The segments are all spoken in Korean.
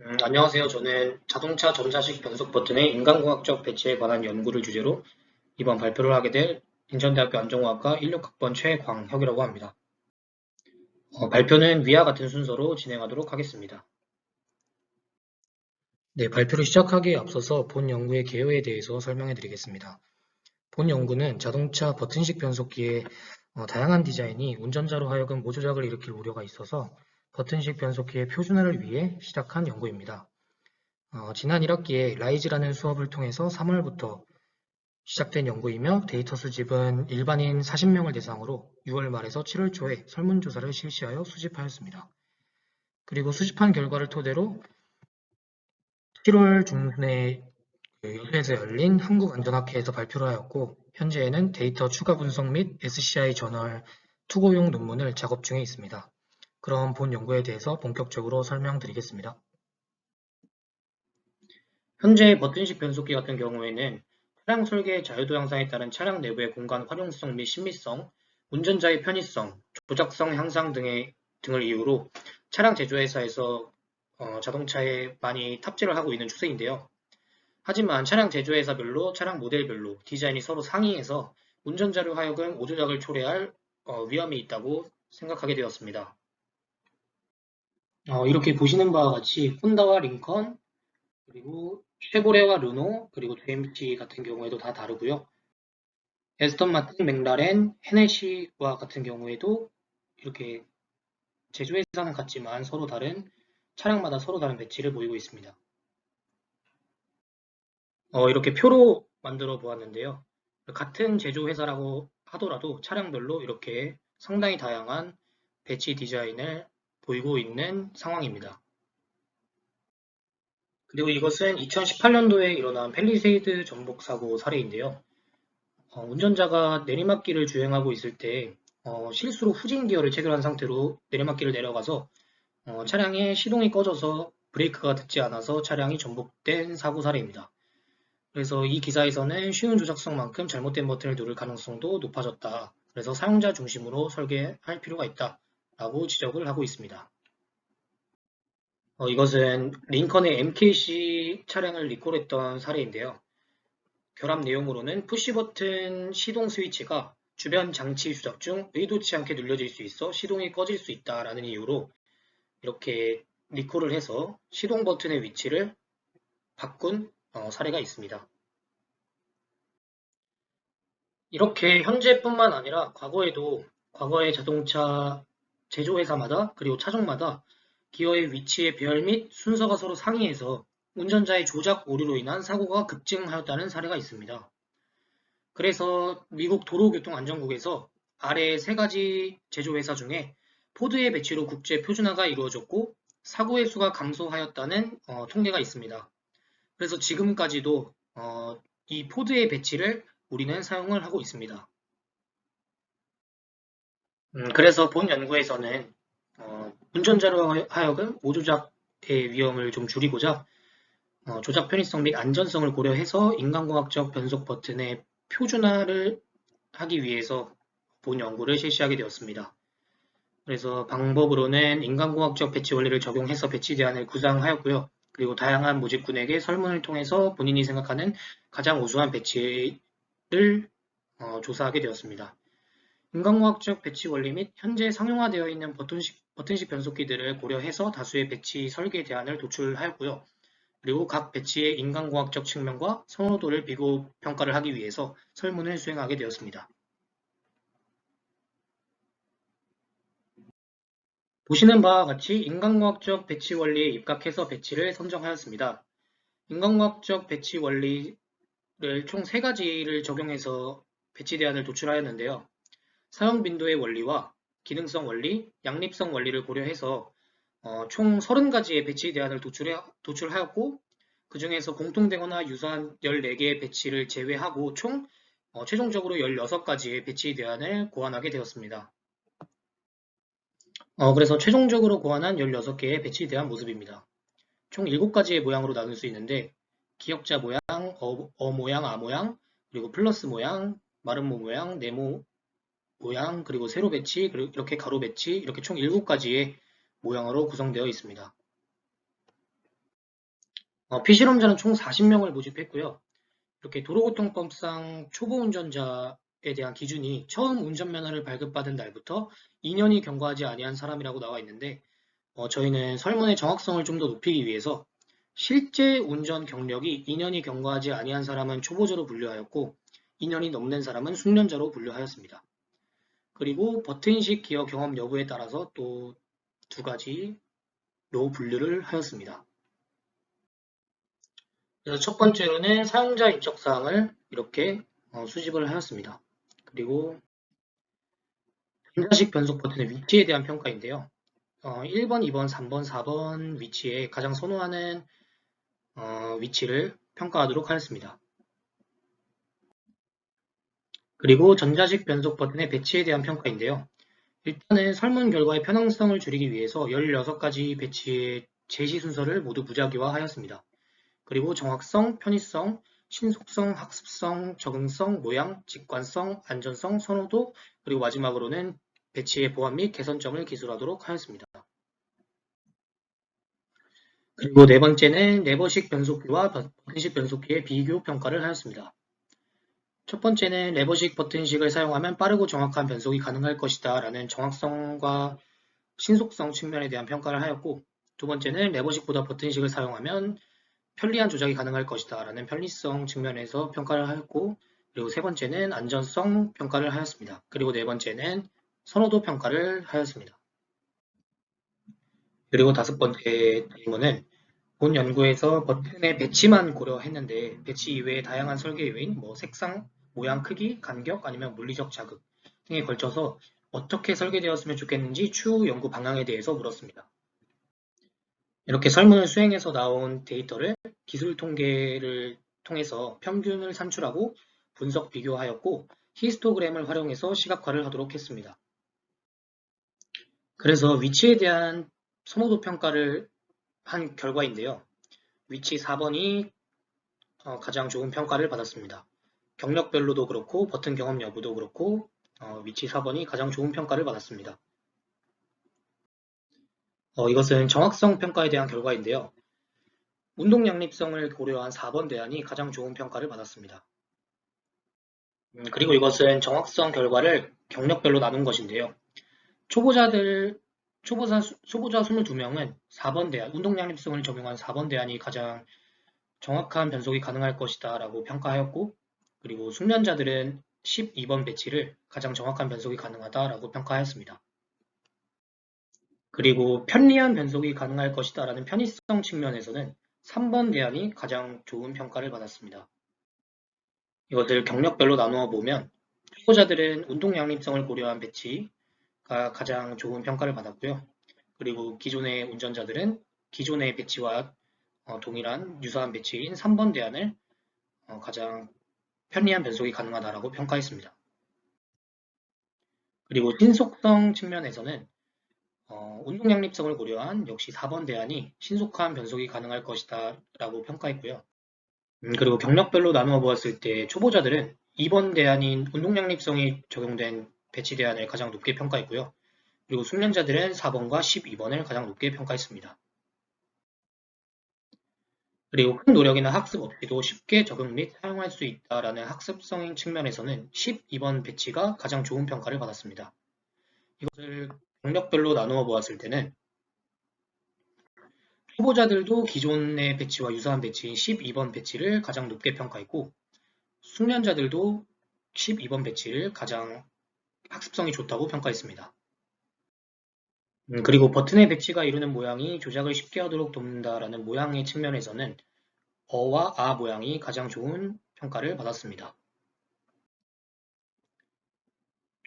안녕하세요. 저는 자동차 전자식 변속 버튼의 인간공학적 배치에 관한 연구를 주제로 이번 발표를 하게 될 인천대학교 안전공학과 16학번 최광혁이라고 합니다. 발표는 위와 같은 순서로 진행하도록 하겠습니다. 네, 발표를 시작하기에 앞서서 본 연구의 개요에 대해서 설명해 드리겠습니다. 본 연구는 자동차 버튼식 변속기의 다양한 디자인이 운전자로 하여금 모조작을 일으킬 우려가 있어서 버튼식 변속기의 표준화를 위해 시작한 연구입니다. 지난 1학기에 라이즈라는 수업을 통해서 3월부터 시작된 연구이며 데이터 수집은 일반인 40명을 대상으로 6월 말에서 7월 초에 설문조사를 실시하여 수집하였습니다. 그리고 수집한 결과를 토대로 7월 중순에 여수에서 열린 한국안전학회에서 발표를 하였고 현재에는 데이터 추가 분석 및 SCI 저널 투고용 논문을 작업 중에 있습니다. 그럼 본 연구에 대해서 본격적으로 설명드리겠습니다. 현재 버튼식 변속기 같은 경우에는 차량 설계 자유도 향상에 따른 차량 내부의 공간 활용성 및 신미성, 운전자의 편의성, 조작성 향상 등을 이유로 차량 제조회사에서 자동차에 많이 탑재를 하고 있는 추세인데요. 하지만 차량 제조회사별로 차량 모델별로 디자인이 서로 상이해서 운전자로 하여금 오조작을 초래할 위험이 있다고 생각하게 되었습니다. 이렇게 보시는 바와 같이 혼다와 링컨, 그리고 쉐보레와 르노, 그리고 GMC 같은 경우에도 다 다르고요. 에스턴 마틴, 맥라렌, 헤네시와 같은 경우에도 이렇게 제조회사는 같지만 서로 다른 차량마다 서로 다른 배치를 보이고 있습니다. 이렇게 표로 만들어 보았는데요. 같은 제조회사라고 하더라도 차량별로 이렇게 상당히 다양한 배치 디자인을 보이고 있는 상황입니다. 그리고 이것은 2018년도에 일어난 펠리세이드 전복 사고 사례인데요. 운전자가 내리막길을 주행하고 있을 때 실수로 후진 기어를 체결한 상태로 내리막길을 내려가서 차량의 시동이 꺼져서 브레이크가 듣지 않아서 차량이 전복된 사고 사례입니다. 그래서 이 기사에서는 쉬운 조작성만큼 잘못된 버튼을 누를 가능성도 높아졌다. 그래서 사용자 중심으로 설계할 필요가 있다. 라고 지적을 하고 있습니다. 이것은 링컨의 MKC 차량을 리콜했던 사례인데요. 결함 내용으로는 푸시 버튼 시동 스위치가 주변 장치 조작 중 의도치 않게 눌려질 수 있어 시동이 꺼질 수 있다라는 이유로 이렇게 리콜을 해서 시동 버튼의 위치를 바꾼 사례가 있습니다. 이렇게 현재뿐만 아니라 과거에도 과거의 자동차 제조회사마다 그리고 차종마다 기어의 위치의 배열 및 순서가 서로 상이해서 운전자의 조작 오류로 인한 사고가 급증하였다는 사례가 있습니다. 그래서 미국 도로교통안전국에서 아래 세 가지 제조회사 중에 포드의 배치로 국제 표준화가 이루어졌고 사고의 수가 감소하였다는 통계가 있습니다. 그래서 지금까지도 이 포드의 배치를 우리는 사용을 하고 있습니다. 그래서 본 연구에서는 운전자로 하여금 오조작의 위험을 좀 줄이고자 조작 편의성 및 안전성을 고려해서 인간공학적 변속 버튼의 표준화를 하기 위해서 본 연구를 실시하게 되었습니다. 그래서 방법으로는 인간공학적 배치 원리를 적용해서 배치 대안을 구상하였고요. 그리고 다양한 모집군에게 설문을 통해서 본인이 생각하는 가장 우수한 배치를 조사하게 되었습니다. 인간공학적 배치 원리 및 현재 상용화되어 있는 버튼식 변속기들을 고려해서 다수의 배치 설계 대안을 도출하였고요. 그리고 각 배치의 인간공학적 측면과 선호도를 비교 평가를 하기 위해서 설문을 수행하게 되었습니다. 보시는 바와 같이 인간공학적 배치 원리에 입각해서 배치를 선정하였습니다. 인간공학적 배치 원리를 총 3가지를 적용해서 배치 대안을 도출하였는데요. 사용 빈도의 원리와 기능성 원리, 양립성 원리를 고려해서 총 30가지의 배치 대안을 도출하였고 그 중에서 공통되거나 유사한 14개의 배치를 제외하고 총 최종적으로 16가지의 배치 대안을 고안하게 되었습니다. 그래서 최종적으로 고안한 16개의 배치 대안 모습입니다. 총 7가지의 모양으로 나눌 수 있는데 기역자 모양, 모양, 아 모양, 그리고 플러스 모양, 마름모 모양, 네모 모양, 그리고 세로 배치, 그리고 이렇게 가로 배치, 이렇게 총 7가지의 모양으로 구성되어 있습니다. 피실험자는 총 40명을 모집했고요. 이렇게 도로교통법상 초보 운전자에 대한 기준이 처음 운전면허를 발급받은 날부터 2년이 경과하지 아니한 사람이라고 나와 있는데 저희는 설문의 정확성을 좀 더 높이기 위해서 실제 운전 경력이 2년이 경과하지 아니한 사람은 초보자로 분류하였고 2년이 넘는 사람은 숙련자로 분류하였습니다. 그리고 버튼식 기어 경험 여부에 따라서 또 두 가지로 분류를 하였습니다. 그래서 첫 번째로는 사용자 인적사항을 이렇게 수집을 하였습니다. 그리고 전자식 변속 버튼의 위치에 대한 평가인데요. 1번, 2번, 3번, 4번 위치에 가장 선호하는 위치를 평가하도록 하였습니다. 그리고 전자식 변속 버튼의 배치에 대한 평가인데요. 일단은 설문 결과의 편향성을 줄이기 위해서 16가지 배치의 제시 순서를 모두 무작위화하였습니다. 그리고 정확성, 편의성, 신속성, 학습성, 적응성, 모양, 직관성, 안전성, 선호도, 그리고 마지막으로는 배치의 보안 및 개선점을 기술하도록 하였습니다. 그리고 네 번째는 레버식 변속기와 버튼식 변속기의 비교 평가를 하였습니다. 첫 번째는 레버식 버튼식을 사용하면 빠르고 정확한 변속이 가능할 것이다 라는 정확성과 신속성 측면에 대한 평가를 하였고, 두 번째는 레버식보다 버튼식을 사용하면 편리한 조작이 가능할 것이다 라는 편리성 측면에서 평가를 하였고, 그리고 세 번째는 안전성 평가를 하였습니다. 그리고 네 번째는 선호도 평가를 하였습니다. 그리고 다섯 번째 질문은 본 연구에서 버튼의 배치만 고려했는데 배치 이외의 다양한 설계 요인, 색상, 모양, 크기, 간격, 아니면 물리적 자극 등에 걸쳐서 어떻게 설계되었으면 좋겠는지 추후 연구 방향에 대해서 물었습니다. 이렇게 설문을 수행해서 나온 데이터를 기술 통계를 통해서 평균을 산출하고 분석 비교하였고 히스토그램을 활용해서 시각화를 하도록 했습니다. 그래서 위치에 대한 선호도 평가를 한 결과인데요. 위치 4번이 가장 좋은 평가를 받았습니다. 경력별로도 그렇고 버튼 경험 여부도 그렇고 위치 4번이 가장 좋은 평가를 받았습니다. 이것은 정확성 평가에 대한 결과인데요. 운동 양립성을 고려한 4번 대안이 가장 좋은 평가를 받았습니다. 그리고 이것은 정확성 결과를 경력별로 나눈 것인데요. 초보자 22명은 4번 대안, 운동 양립성을 적용한 4번 대안이 가장 정확한 변속이 가능할 것이다 라고 평가하였고, 그리고 숙련자들은 12번 배치를 가장 정확한 변속이 가능하다 라고 평가하였습니다. 그리고 편리한 변속이 가능할 것이다 라는 편의성 측면에서는 3번 대안이 가장 좋은 평가를 받았습니다. 이것을 경력별로 나누어 보면 초보자들은 운동 양립성을 고려한 배치가 가장 좋은 평가를 받았고요. 그리고 기존의 운전자들은 기존의 배치와 동일한 유사한 배치인 3번 대안을 가장 편리한 변속이 가능하다라고 평가했습니다. 그리고 신속성 측면에서는 운동 양립성을 고려한 역시 4번 대안이 신속한 변속이 가능할 것이다 라고 평가했고요. 그리고 경력별로 나누어 보았을 때 초보자들은 2번 대안인 운동 양립성이 적용된 배치 대안을 가장 높게 평가했고요. 그리고 숙련자들은 4번과 12번을 가장 높게 평가했습니다. 그리고 큰 노력이나 학습 없이도 쉽게 적응 및 사용할 수 있다라는 학습성 측면에서는 12번 배치가 가장 좋은 평가를 받았습니다. 이것을 경력별로 나누어 보았을 때는 초보자들도 기존의 배치와 유사한 배치인 12번 배치를 가장 높게 평가했고 숙련자들도 12번 배치를 가장 학습성이 좋다고 평가했습니다. 그리고 버튼의 배치가 이루는 모양이 조작을 쉽게 하도록 돕는다라는 모양의 측면에서는 어와 아 모양이 가장 좋은 평가를 받았습니다.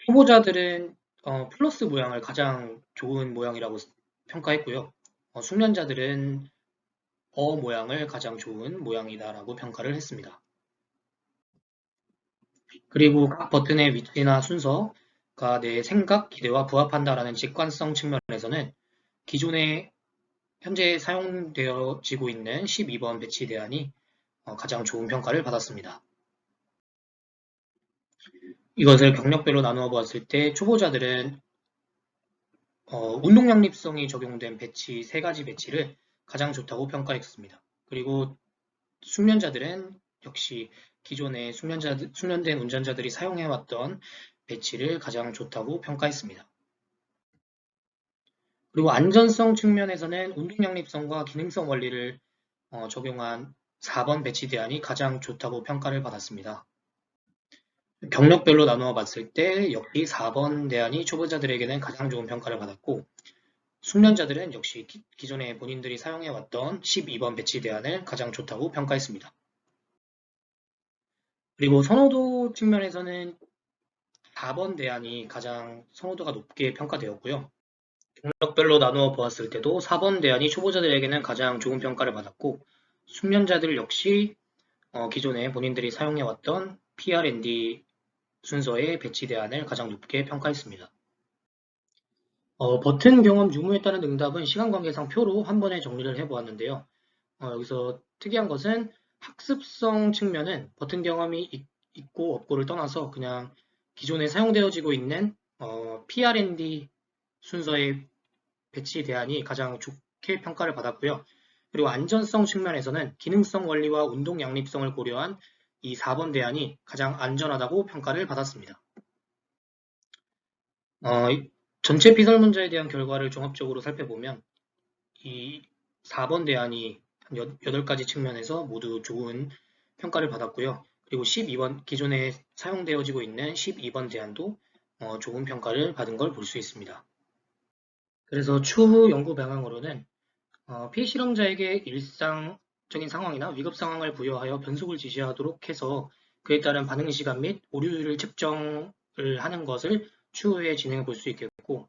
초보자들은 플러스 모양을 가장 좋은 모양이라고 평가했고요. 숙련자들은 어 모양을 가장 좋은 모양이다라고 평가를 했습니다. 그리고 각 버튼의 위치나 순서가 내 생각, 기대와 부합한다라는 직관성 측면에서는 기존에 현재 사용되어지고 있는 12번 배치 대안이 가장 좋은 평가를 받았습니다. 이것을 경력별로 나누어 보았을 때 초보자들은 운동 양립성이 적용된 배치 3가지 배치를 가장 좋다고 평가했습니다. 그리고 숙련자들은 역시 기존에 숙련된 운전자들이 사용해왔던 배치를 가장 좋다고 평가했습니다. 그리고 안전성 측면에서는 운동양립성과 기능성 원리를 적용한 4번 배치 대안이 가장 좋다고 평가를 받았습니다. 경력별로 나누어 봤을 때 역시 4번 대안이 초보자들에게는 가장 좋은 평가를 받았고, 숙련자들은 역시 기존에 본인들이 사용해왔던 12번 배치 대안을 가장 좋다고 평가했습니다. 그리고 선호도 측면에서는 4번 대안이 가장 선호도가 높게 평가되었고요. 경력별로 나누어 보았을 때도 4번 대안이 초보자들에게는 가장 좋은 평가를 받았고, 숙련자들 역시 기존에 본인들이 사용해왔던 PRND 순서의 배치 대안을 가장 높게 평가했습니다. 버튼 경험 유무에 따른 응답은 시간 관계상 표로 한 번에 정리를 해보았는데요. 여기서 특이한 것은 학습성 측면은 버튼 경험이 있고 없고를 떠나서 그냥 기존에 사용되어지고 있는 PRND 순서의 배치 대안이 가장 좋게 평가를 받았고요. 그리고 안전성 측면에서는 기능성 원리와 운동 양립성을 고려한 이 4번 대안이 가장 안전하다고 평가를 받았습니다. 전체 피설 문제에 대한 결과를 종합적으로 살펴보면 이 4번 대안이 8가지 측면에서 모두 좋은 평가를 받았고요. 그리고 12번 기존에 사용되어지고 있는 12번 대안도 좋은 평가를 받은 걸 볼 수 있습니다. 그래서 추후 연구 방향으로는 피실험자에게 일상적인 상황이나 위급 상황을 부여하여 변속을 지시하도록 해서 그에 따른 반응 시간 및 오류율을 측정을 하는 것을 추후에 진행해 볼 수 있겠고,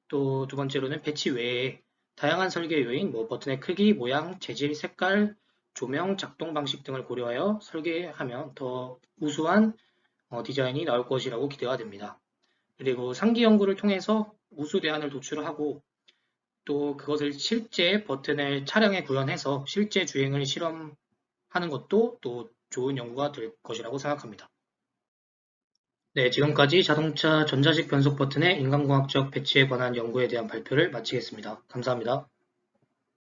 또 두 번째로는 배치 외에 다양한 설계 요인, 버튼의 크기, 모양, 재질, 색깔, 조명, 작동 방식 등을 고려하여 설계하면 더 우수한 디자인이 나올 것이라고 기대가 됩니다. 그리고 상기 연구를 통해서 우수 대안을 도출하고 또 그것을 실제 버튼을 차량에 구현해서 실제 주행을 실험하는 것도 또 좋은 연구가 될 것이라고 생각합니다. 네, 지금까지 자동차 전자식 변속 버튼의 인간공학적 배치에 관한 연구에 대한 발표를 마치겠습니다. 감사합니다.